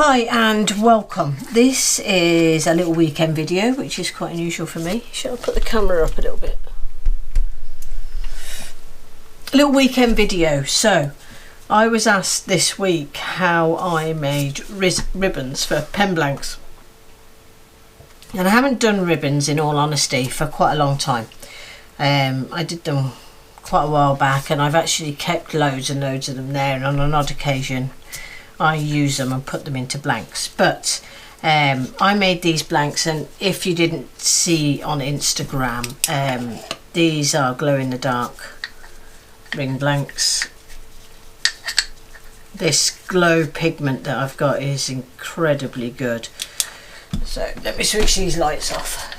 Hi and welcome. This is a little weekend video, which is quite unusual for me. Should I put the camera up a little bit? A little weekend video. So I was asked this week how I made ribbons for pen blanks, and I haven't done ribbons, in all honesty, for quite a long time. I did them quite a while back, and I've actually kept loads and loads of them there, and on an odd occasion I use them and put them into blanks. But I made these blanks, and if you didn't see on Instagram, these are glow in the dark ring blanks. This glow pigment that I've got is incredibly good. So let me switch these lights off.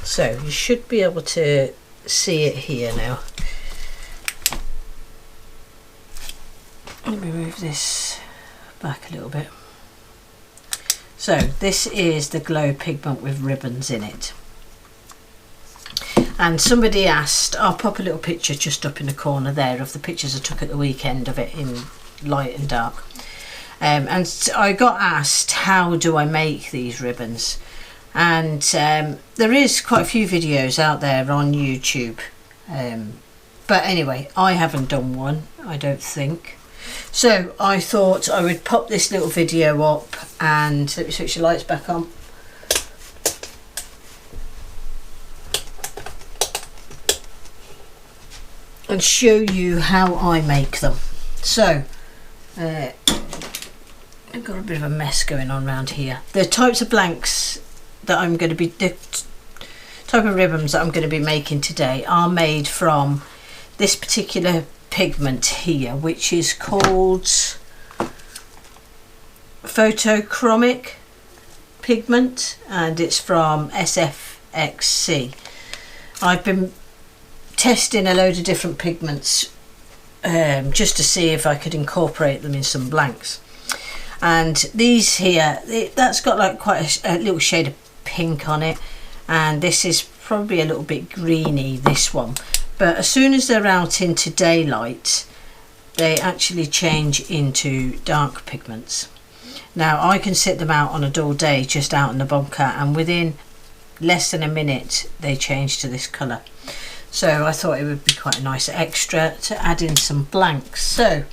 So you should be able to see it here now. Let me move this back a little bit. So this is the glow pigment with ribbons in it. And somebody asked, I'll pop a little picture just up in the corner there of the pictures I took at the weekend of it in light and dark. And I got asked, how do I make these ribbons? And there is quite a few videos out there on YouTube, but anyway, I haven't done one, I don't think. So I thought I would pop this little video up, and let me switch the lights back on. And show you how I make them. So I've got a bit of a mess going on around here. The types of blanks that I'm going to be, the type of ribbons that I'm going to be making today are made from this particular pigment here, which is called photochromic pigment, and it's from SFXC. I've been testing a load of different pigments just to see if I could incorporate them in some blanks. And these here, that's got like quite a little shade of pink on it, and this is probably a little bit greeny, this one, but as soon as they're out into daylight they actually change into dark pigments. Now I can sit them out on a dull day just out in the bunker, and within less than a minute they change to this colour. So I thought it would be quite a nice extra to add in some blanks. So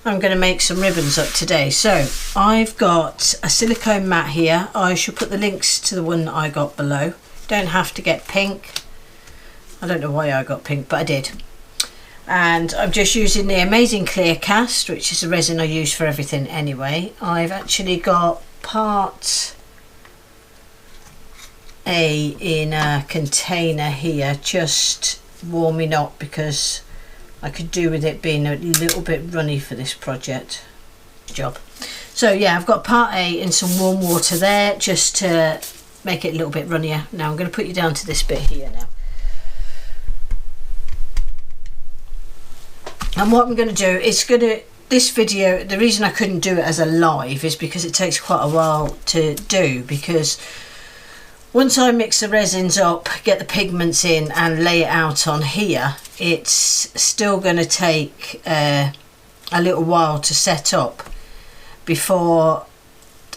I'm going to make some ribbons up today. So I've got a silicone mat here. I shall put the links to the one that I got below. Don't have to get pink. I don't know why I got pink, but I did. And I'm just using the Amazing Clear Cast, which is the resin I use for everything anyway. I've actually got part A in a container here, just warming up because I could do with it being a little bit runny for this project job. So yeah, I've got part A in some warm water there just to make it a little bit runnier. Now I'm going to put you down to this bit here now. And what I'm going to do is this video, the reason I couldn't do it as a live is because it takes quite a while to do, because once I mix the resins up, get the pigments in and lay it out on here, it's still going to take a little while to set up. Before,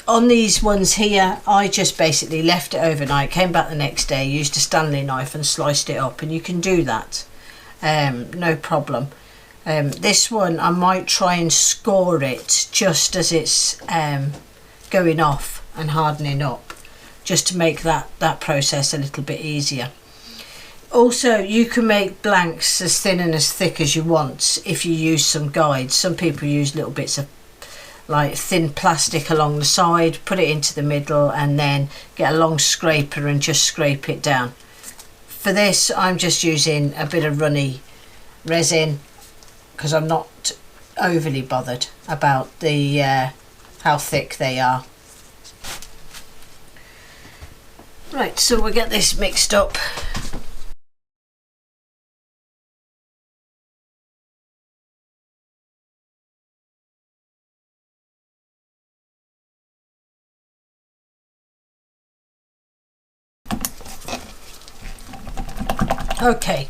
on these ones here, I just basically left it overnight, came back the next day, used a Stanley knife and sliced it up, and you can do that, no problem. This one I might try and score it just as it's going off and hardening up, just to make that process a little bit easier. Also, you can make blanks as thin and as thick as you want if you use some guides. Some people use little bits of like thin plastic along the side, put it into the middle, and then get a long scraper and just scrape it down. For this I'm just using a bit of runny resin because I'm not overly bothered about the how thick they are. Right, so we'll get this mixed up. Okay,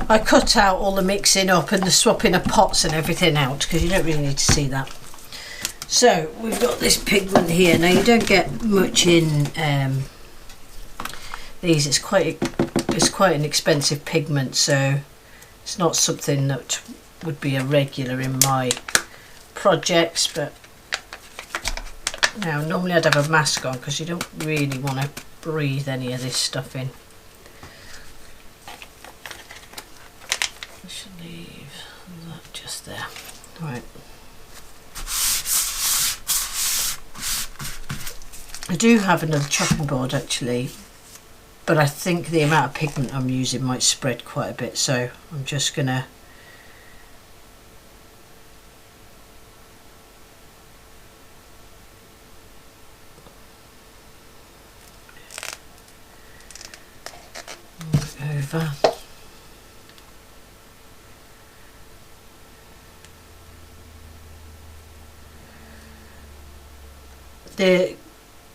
I cut out all the mixing up and the swapping of pots and everything out because you don't really need to see that. So we've got this pigment here. Now you don't get much in these. It's quite an expensive pigment, so it's not something that would be a regular in my projects. But now normally I'd have a mask on because you don't really want to breathe any of this stuff in. I should leave that just there. Right. I do have another chopping board actually, but I think the amount of pigment I'm using might spread quite a bit, so I'm just gonna move over.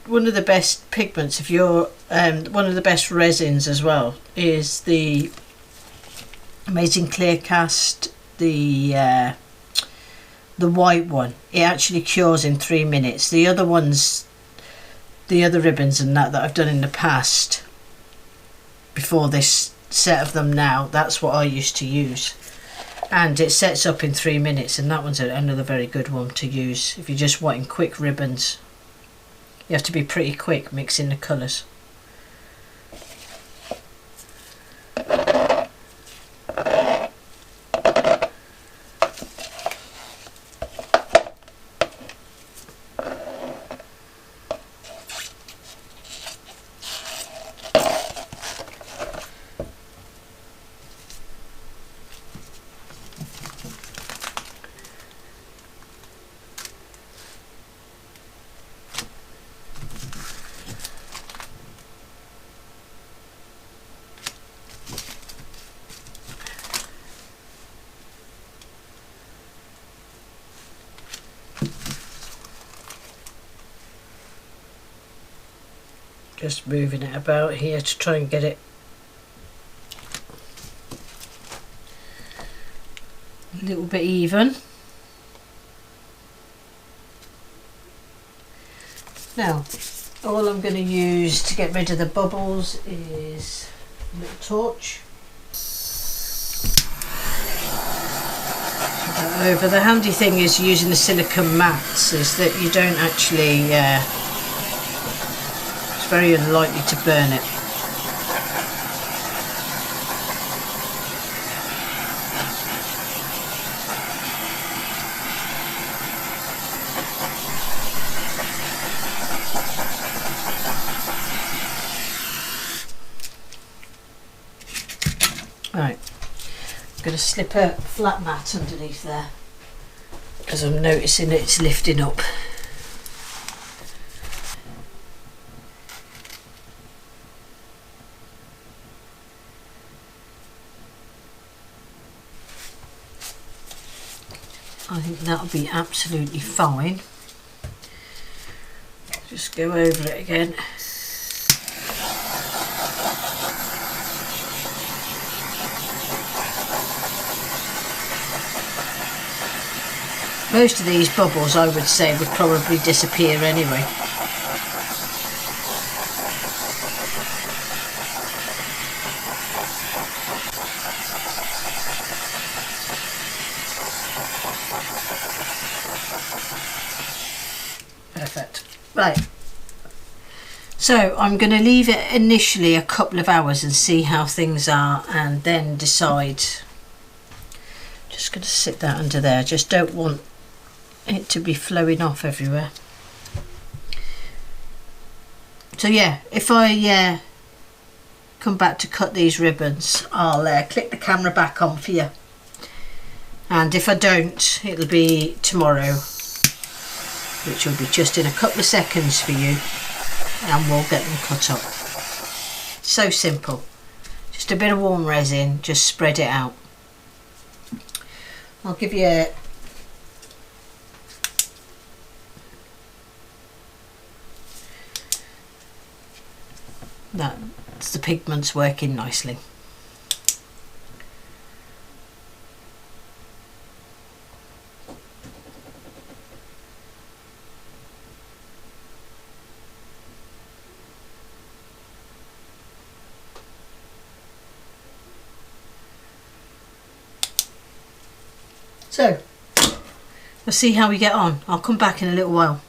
One of the best pigments, if you're one of the best resins as well, is the Amazing Clear Cast, the white one. It actually cures in 3 minutes. The other ones, the other ribbons and that I've done in the past, before this set of them now, that's what I used to use. And it sets up in 3 minutes, and that one's another very good one to use if you're just wanting quick ribbons. You have to be pretty quick mixing the colours. Just moving it about here to try and get it a little bit even. Now, all I'm going to use to get rid of the bubbles is a little torch. Over. The handy thing is using the silicone mats is that you don't actually very unlikely to burn it. Right, I'm going to slip a flat mat underneath there because I'm noticing it's lifting up. I think that'll be absolutely fine. Just go over it again. Most of these bubbles, I would say, would probably disappear anyway. Perfect. Right. So I'm going to leave it initially a couple of hours and see how things are, and then decide. Just going to sit that under there. Just don't want it to be flowing off everywhere. So yeah, if I come back to cut these ribbons, I'll click the camera back on for you, and if I don't, it'll be tomorrow, which will be just in a couple of seconds for you, and we'll get them cut up. So simple. Just a bit of warm resin, just spread it out. I'll give you that's the pigments working nicely. So we'll see how we get on. I'll come back in a little while.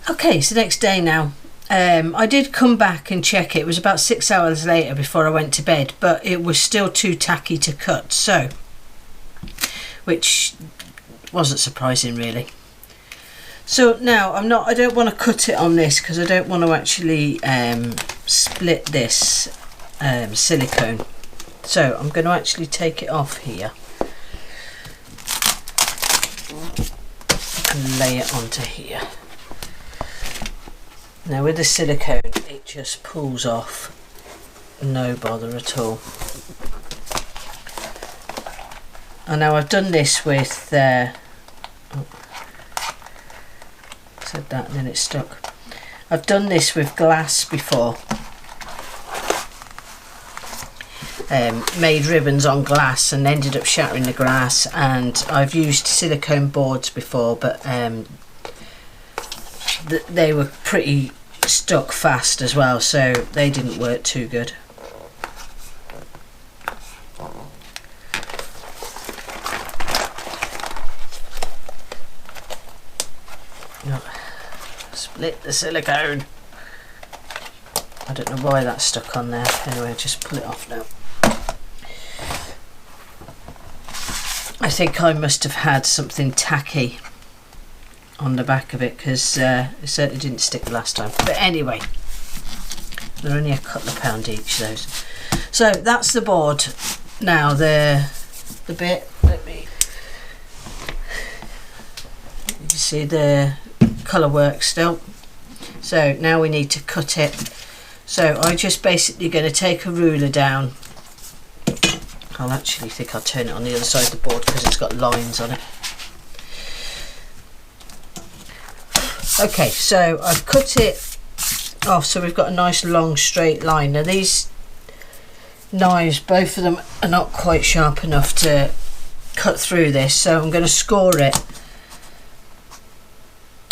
Okay, so next day now. I did come back and check it. It was about 6 hours later before I went to bed, but it was still too tacky to cut, so, which wasn't surprising really. So now I don't want to cut it on this because I don't want to actually split this silicone. So I'm going to actually take it off here and lay it onto here. Now with the silicone it just pulls off, no bother at all. And now I've done this with said that and then it stuck. I've done this with glass before, made ribbons on glass and ended up shattering the glass, and I've used silicone boards before, but they were pretty stuck fast as well, so they didn't work too good. No. Split the silicone. I don't know why that's stuck on there. Anyway, just pull it off now. I think I must have had something tacky on the back of it, because it certainly didn't stick the last time. But anyway, they're only a couple of pound each, those. So that's the board. Now the bit, let me, you can see the colour work still. So now we need to cut it. So I'm just basically going to take a ruler down. I'll actually think I'll turn it on the other side of the board because it's got lines on it. Okay, so I've cut it off, so we've got a nice long straight line. Now these knives, both of them are not quite sharp enough to cut through this, so I'm going to score it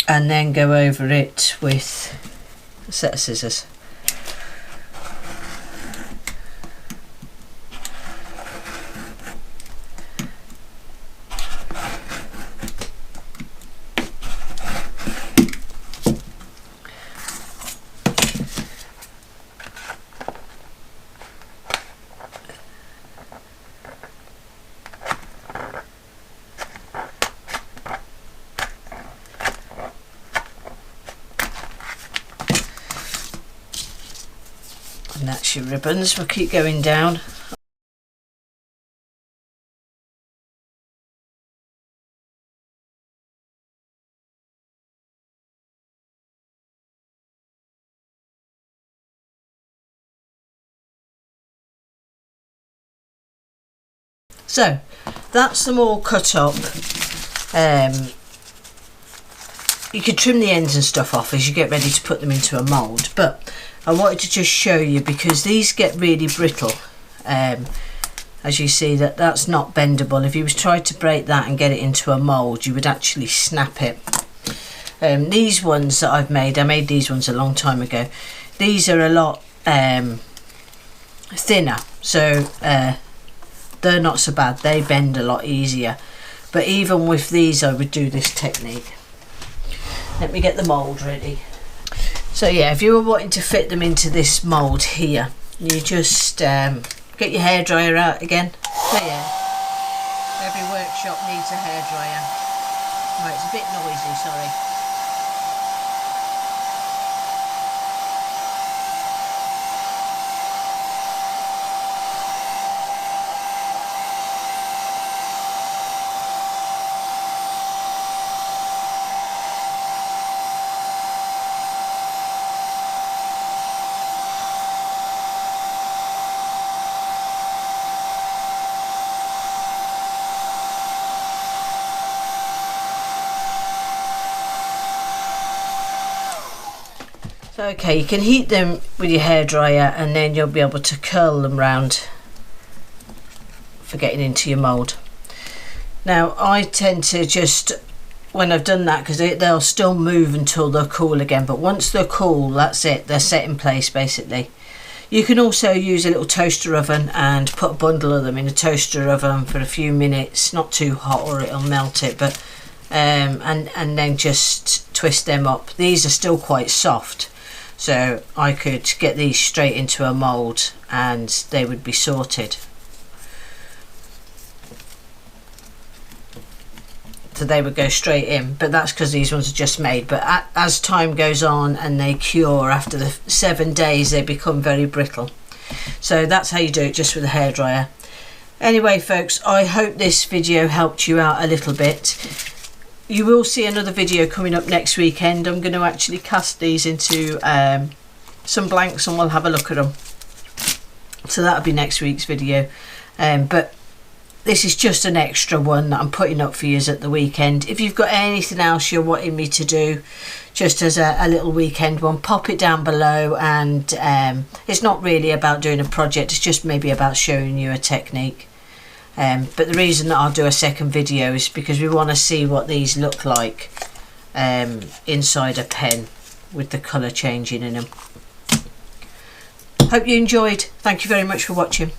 and then go over it with a set of scissors. And that's your ribbons. We'll keep going down. So that's them all cut up. You could trim the ends and stuff off as you get ready to put them into a mould, but I wanted to just show you because these get really brittle. As you see, that's not bendable. If you was tried to break that and get it into a mould, you would actually snap it. These ones that I made these ones a long time ago. These are a lot thinner, so they're not so bad. They bend a lot easier. But even with these, I would do this technique. Let me get the mould ready. So yeah, if you were wanting to fit them into this mould here, you just get your hairdryer out again. So yeah, every workshop needs a hairdryer. Right, it's a bit noisy, sorry. Okay, you can heat them with your hairdryer and then you'll be able to curl them round for getting into your mould. Now I tend to just, when I've done that, because they'll still move until they're cool again, but once they're cool, that's it, they're set in place basically. You can also use a little toaster oven and put a bundle of them in a toaster oven for a few minutes, not too hot or it'll melt it, but and then just twist them up. These are still quite soft, so I could get these straight into a mould and they would be sorted. So they would go straight in, but that's because these ones are just made. But as time goes on and they cure, after the 7 days they become very brittle. So that's how you do it, just with a hairdryer. Anyway folks, I hope this video helped you out a little bit. You will see another video coming up next weekend. I'm going to actually cast these into some blanks and we'll have a look at them. So that'll be next week's video. But this is just an extra one that I'm putting up for you at the weekend. If you've got anything else you're wanting me to do, just as a little weekend one, pop it down below. And it's not really about doing a project, it's just maybe about showing you a technique. But the reason that I'll do a second video is because we want to see what these look like inside a pen with the colour changing in them. Hope you enjoyed. Thank you very much for watching.